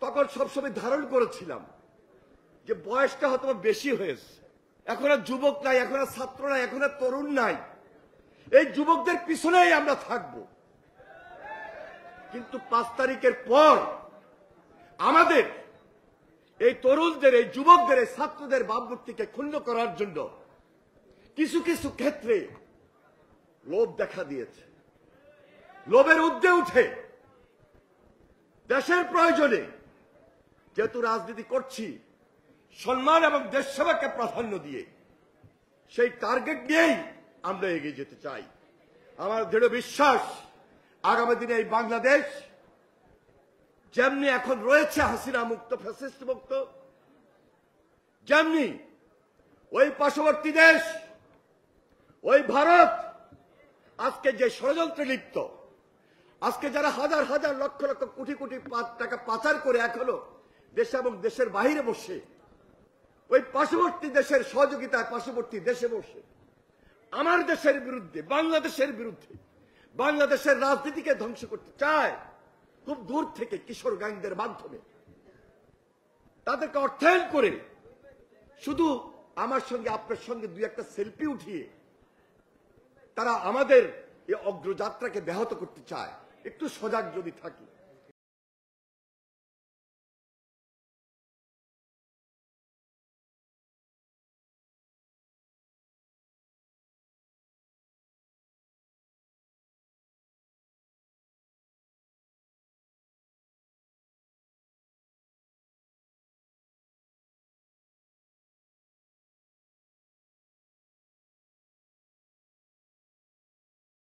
তখন সবসময় ধারণ করেছিলাম যে বয়সটা হয়তো বেশি হয়েছে, এখন আর যুবক নাই, এখন আর ছাত্র নাই, এখন আর তরুণ নাই, এই যুবকদের পিছনেই আমরা থাকব। কিন্তু 5 তারিখের পর আমাদের এই তরুণদের, এই যুবকদের, এই ছাত্রদের ভাবমূর্তিকে ক্ষুণ্ণ করার জন্য কিছু কিছু ক্ষেত্রে লোভ দেখা দিয়েছে। লোভের ঊর্ধ্বে উঠে দেশের প্রয়োজনে যেহেতু রাজনীতি করছি, সম্মান এবং দেশ সেবাকে প্রাধান্য দিয়ে সেই টার্গেট নিয়েই আমরা এগিয়ে যেতে চাই। আমার দৃঢ় বিশ্বাস আগামী দিনে এই বাংলাদেশ যেমনি এখন রয়েছে হাসিনা মুক্ত, ফ্যাসিস্ট মুক্ত, যেমনি ওই পার্শ্ববর্তী দেশ, ওই ভারত আজকে যে ষড়যন্ত্রে লিপ্ত, আজকে যারা হাজার হাজার লক্ষ লক্ষ কোটি কোটি টাকা পাচার করে এখনো দেশে এবং দেশের বাইরে বসে ওই পার্শ্ববর্তী দেশের সহযোগিতায় পার্শ্ববর্তী দেশে বসে আমার দেশের বিরুদ্ধে, বাংলাদেশের বিরুদ্ধে, বাংলাদেশের রাজনীতিকে ধ্বংস করতে চায় খুব দূর থেকে কিশোর গ্যাংদের মাধ্যমে, তাদেরকে অর্থায়ন করে শুধু আমার সঙ্গে আপনার সঙ্গে 2-1টা সেলফি উঠিয়ে তারা আমাদের এই অগ্রযাত্রাকে ব্যাহত করতে চায়। একটু সজাগ যদি থাকি,